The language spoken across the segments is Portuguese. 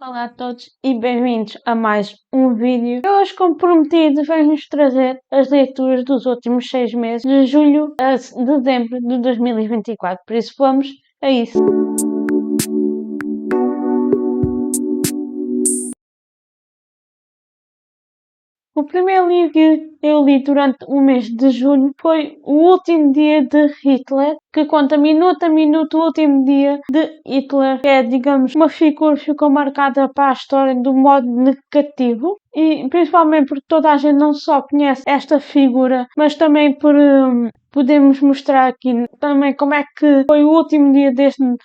Olá a todos e bem-vindos a mais um vídeo. Hoje, como prometido, venho-vos trazer as leituras dos últimos 6 meses, de julho a dezembro de 2024. Por isso, vamos a isso. O primeiro livro que eu li durante o mês de julho foi O Último Dia de Hitler, que conta minuto a minuto o último dia de Hitler, que é, digamos, uma figura que ficou marcada para a história do modo negativo, e principalmente porque toda a gente não só conhece esta figura, mas também por podemos mostrar aqui também como é que foi o último dia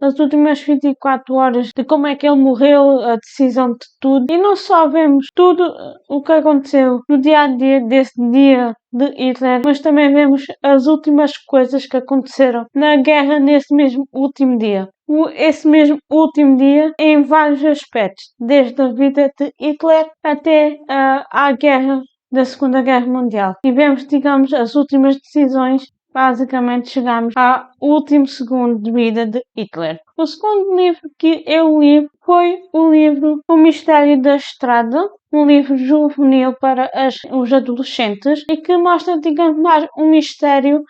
as últimas 24 horas, de como é que ele morreu, a decisão de tudo. E não só vemos tudo o que aconteceu no dia a dia desse dia de Hitler, mas também vemos as últimas coisas que aconteceram na guerra nesse mesmo último dia. Esse mesmo último dia em vários aspectos, desde a vida de Hitler até à guerra da Segunda Guerra Mundial. E vemos, digamos, as últimas decisões. Basicamente chegamos ao último segundo de vida de Hitler. O segundo livro que eu li foi o livro O Mistério da Estrada, um livro juvenil para os adolescentes e que mostra, digamos, mais um mistério,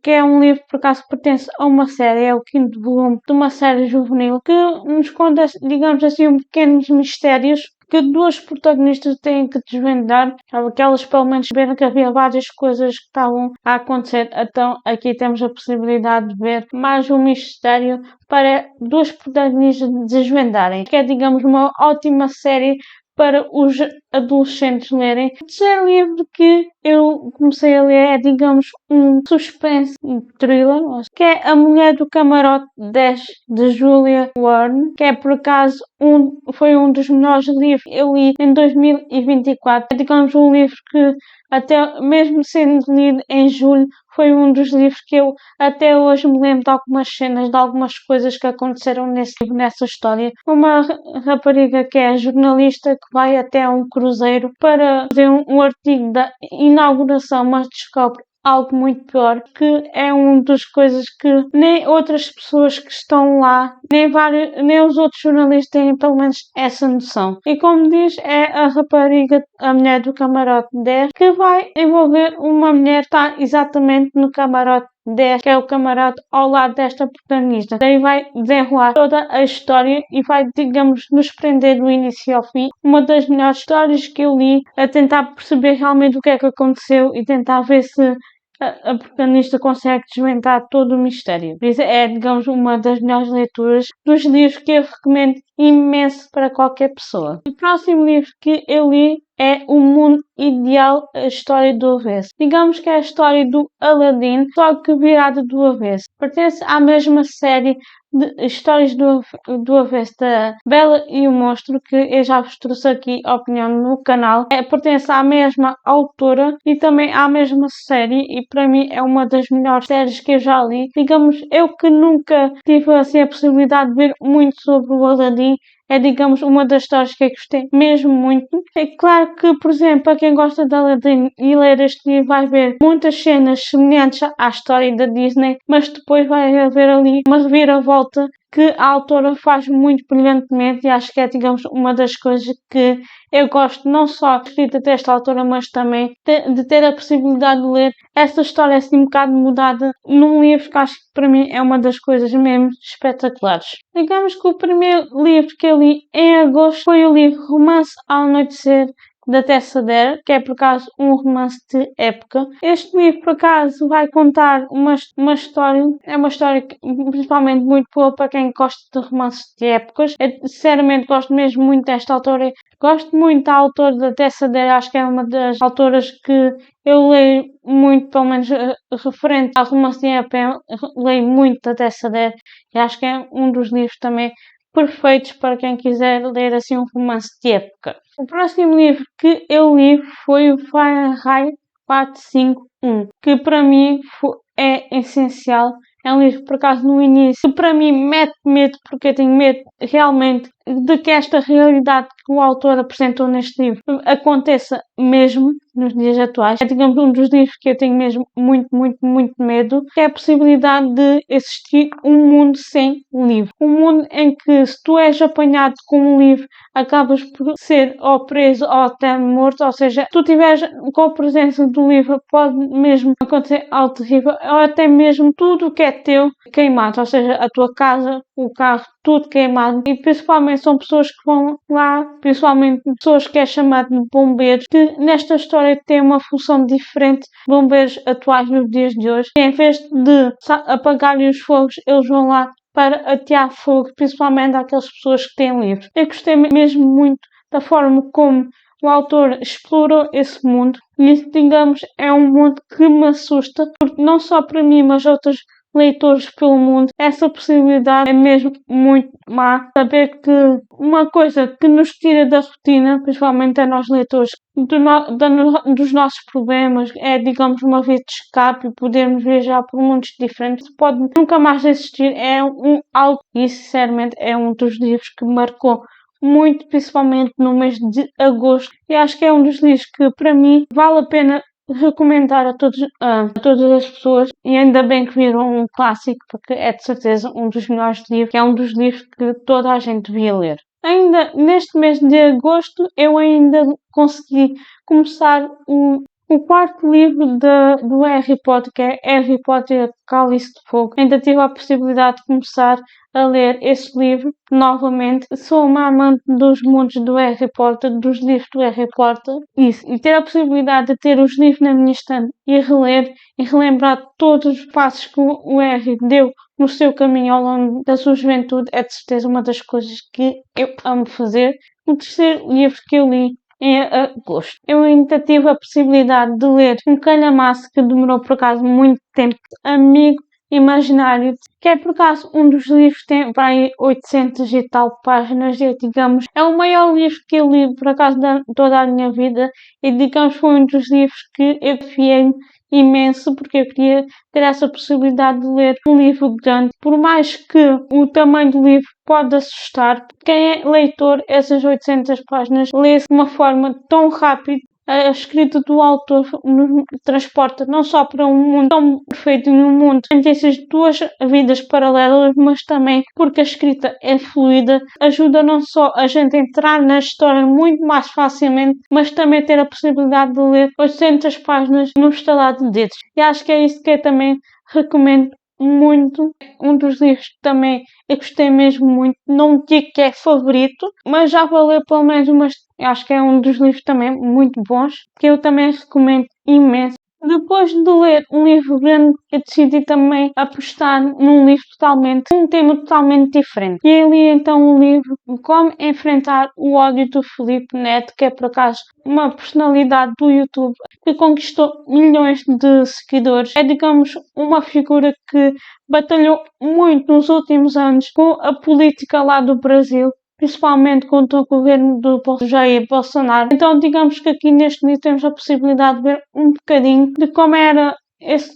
que é um livro, por acaso, pertence a uma série, é o 5º volume de uma série juvenil, que nos conta, digamos assim, pequenos mistérios que duas protagonistas têm que desvendar, que elas pelo menos viram que havia várias coisas que estavam a acontecer. Então aqui temos a possibilidade de ver mais um mistério para duas protagonistas desvendarem, que é, digamos, uma ótima série para os adolescentes lerem. O terceiro livro que eu comecei a ler é, digamos, um suspense thriller, que é A Mulher do Camarote 10, de Julia Verne, que é, por acaso, foi um dos melhores livros que eu li em 2024. É, digamos, um livro que, até mesmo sendo lido em julho, foi um dos livros que eu até hoje me lembro de algumas cenas, de algumas coisas que aconteceram nessa história. Uma rapariga que é jornalista que vai até um cruzeiro para fazer um artigo da inauguração, mas descobre algo muito pior, que é uma das coisas que nem outras pessoas que estão lá, nem os outros jornalistas têm pelo menos essa noção. E como diz, é a rapariga, a mulher do camarote 10, que vai envolver uma mulher que está exatamente no camarote 10, que é o camarote ao lado desta protagonista. Daí vai desenrolar toda a história e vai, digamos, nos prender do início ao fim. Uma das melhores histórias que eu li, a tentar perceber realmente o que é que aconteceu e tentar ver se a protagonista consegue desvendar todo o mistério. Por isso é, digamos, uma das melhores leituras dos livros que eu recomendo imenso para qualquer pessoa. O próximo livro que eu li é O Mundo Ideal, a História do Avesso. Digamos que é a história do Aladdin, só que virada do avesso. Pertence à mesma série de histórias do avesso da Bela e o Monstro, que eu já vos trouxe aqui a opinião no canal. Pertence à mesma autora e também à mesma série, e para mim é uma das melhores séries que eu já li. Digamos, eu que nunca tive assim a possibilidade de ver muito sobre o Aladdin, é, digamos, uma das histórias que eu gostei mesmo muito. É claro que, por exemplo, para quem gosta de Aladdin e ler este livro, vai ver muitas cenas semelhantes à história da Disney, mas depois vai haver ali uma reviravolta que a autora faz muito brilhantemente, e acho que é, digamos, uma das coisas que eu gosto, não só da escrita desta autora, mas também de ter a possibilidade de ler esta história assim um bocado mudada num livro que acho que para mim é uma das coisas mesmo espetaculares. Digamos que o primeiro livro que eu li em agosto foi o livro Romance ao Anoitecer, da Tessa Dare, que é por acaso um romance de época. Este livro por acaso vai contar uma história, é uma história que, principalmente muito boa para quem gosta de romances de épocas. Eu sinceramente gosto mesmo muito desta autora, gosto muito da autora da Tessa Dare, acho que é uma das autoras que eu leio muito, pelo menos referente ao romance de época, leio muito da Tessa Dare, e acho que é um dos livros também perfeitos para quem quiser ler assim um romance de época. O próximo livro que eu li foi o Fahrenheit 451, que para mim é essencial. É um livro, por acaso, no início, que para mim mete medo, porque eu tenho medo realmente de que esta realidade que o autor apresentou neste livro aconteça mesmo nos dias atuais. É, digamos, um dos livros que eu tenho mesmo muito, muito, muito medo, que é a possibilidade de existir um mundo sem livro. Um mundo em que, se tu és apanhado com um livro, acabas por ser ou preso ou até morto, ou seja, se tu estiveres com a presença do livro, pode mesmo acontecer algo terrível, ou até mesmo tudo o que é teu queimado, ou seja, a tua casa, o carro, tudo queimado. E principalmente são pessoas que vão lá, principalmente pessoas que é chamado de bombeiros, que nesta história têm uma função diferente de bombeiros atuais nos dias de hoje. E em vez de apagarem os fogos, eles vão lá para atear fogo, principalmente àquelas pessoas que têm livros. Eu gostei mesmo muito da forma como o autor explorou esse mundo, e isso, digamos, é um mundo que me assusta, porque não só para mim, mas outros leitores pelo mundo, essa possibilidade é mesmo muito má. Saber que uma coisa que nos tira da rotina, principalmente a nós leitores, dos nossos problemas, é, digamos, uma via de escape e podermos viajar por mundos diferentes, pode nunca mais existir. É algo, e sinceramente é um dos livros que me marcou muito, principalmente no mês de agosto, e acho que é um dos livros que, para mim, vale a pena recomendar a todas as pessoas, e ainda bem que viram um clássico, porque é de certeza um dos melhores livros, que é um dos livros que toda a gente devia ler. Ainda neste mês de agosto, eu ainda consegui começar o quarto livro do Harry Potter, que é Harry Potter Cálice de Fogo. Ainda tive a possibilidade de começar a ler esse livro novamente. Sou uma amante dos mundos do Harry Potter, dos livros do Harry Potter. Isso, e ter a possibilidade de ter os livros na minha estante e reler e relembrar todos os passos que o Harry deu no seu caminho ao longo da sua juventude é de certeza uma das coisas que eu amo fazer. O terceiro livro que eu li em agosto, eu ainda tive a possibilidade de ler um calhamaço que demorou por acaso muito tempo, Amigo Imaginário, que é por acaso um dos livros que tem para aí 800 e tal páginas, e digamos, é o maior livro que eu li por acaso de toda a minha vida, e digamos foi um dos livros que eu desafiei imenso, porque eu queria ter essa possibilidade de ler um livro grande, por mais que o tamanho do livro pode assustar. Quem é leitor, essas 800 páginas lê-se de uma forma tão rápida. A escrita do autor nos transporta não só para um mundo tão perfeito, num mundo em que essas duas vidas paralelas, mas também porque a escrita é fluida, ajuda não só a gente a entrar na história muito mais facilmente, mas também ter a possibilidade de ler 800 páginas num estalar de dedos. E acho que é isso que eu também recomendo muito. Um dos livros que também eu gostei mesmo muito, não digo que é favorito, mas já vou ler pelo menos acho que é um dos livros também muito bons, que eu também recomendo imenso. Depois de ler um livro grande, eu decidi também apostar num livro um tema totalmente diferente. E eu li então o livro Como Enfrentar o Ódio do Filipe Neto, que é por acaso uma personalidade do YouTube que conquistou milhões de seguidores. É, digamos, uma figura que batalhou muito nos últimos anos com a política lá do Brasil, principalmente contra o governo do Jair Bolsonaro. Então, digamos que aqui neste livro temos a possibilidade de ver um bocadinho de como era esse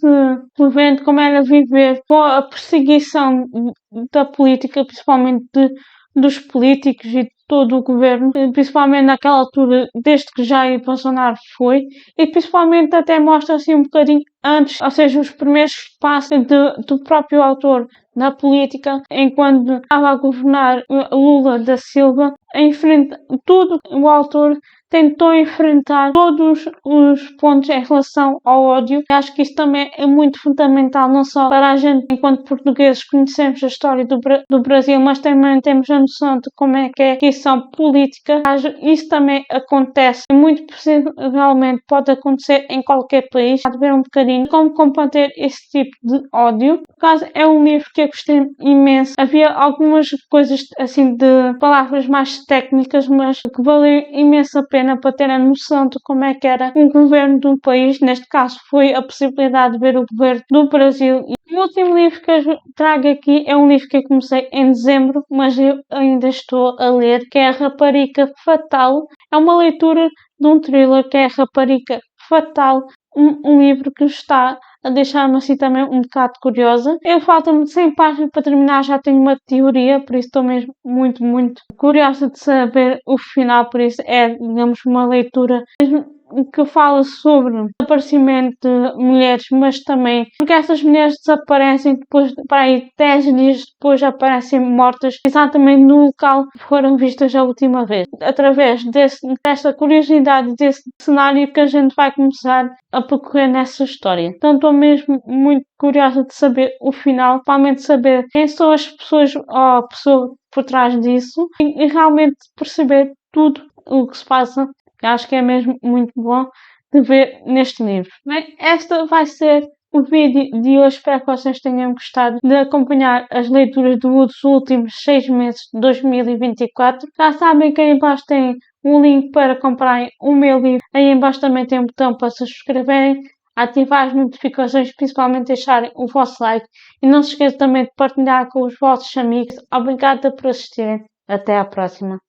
governo, como era viver com a perseguição da política, principalmente dos políticos e de todo o governo, principalmente naquela altura, desde que Jair Bolsonaro foi, e principalmente até mostra assim um bocadinho antes, ou seja, os primeiros passos do próprio autor na política, enquanto estava a governar Lula da Silva, tudo o autor tentou enfrentar todos os pontos em relação ao ódio. Acho que isso também é muito fundamental, não só para a gente, enquanto portugueses, conhecemos a história do Brasil, mas também temos a noção de como é que é a questão política. Isso também acontece, muito possivelmente pode acontecer em qualquer país. Há de ver um bocadinho como combater esse tipo de ódio. Por acaso, é um livro que eu gostei imenso. Havia algumas coisas assim de palavras mais técnicas, mas que valeu imenso a pena para ter a noção de como é que era um governo de um país. Neste caso foi a possibilidade de ver o governo do Brasil. E o último livro que eu trago aqui é um livro que eu comecei em dezembro, mas eu ainda estou a ler, que é A Rapariga Fatal. É uma leitura de um thriller que é A Rapariga Fatal, um livro que está a deixar-me assim também um bocado curiosa. Falta-me 100 páginas para terminar, já tenho uma teoria, por isso estou mesmo muito curiosa de saber o final, por isso é, digamos, uma leitura que fala sobre o desaparecimento de mulheres, mas também porque essas mulheres desaparecem depois, para aí 10 dias depois aparecem mortas exatamente no local que foram vistas a última vez. Através desta curiosidade, desse cenário que a gente vai começar a percorrer nessa história. Então estou mesmo muito curiosa de saber o final, principalmente saber quem são as pessoas ou a pessoa por trás disso e realmente perceber tudo o que se passa. Acho que é mesmo muito bom de ver neste livro. Bem, esta vai ser o vídeo de hoje. Espero que vocês tenham gostado de acompanhar as leituras dos últimos 6 meses de 2024. Já sabem que aí embaixo tem um link para comprarem o meu livro. Aí embaixo também tem um botão para se subscreverem, ativar as notificações, principalmente deixarem o vosso like. E não se esqueçam também de partilhar com os vossos amigos. Obrigada por assistirem. Até à próxima.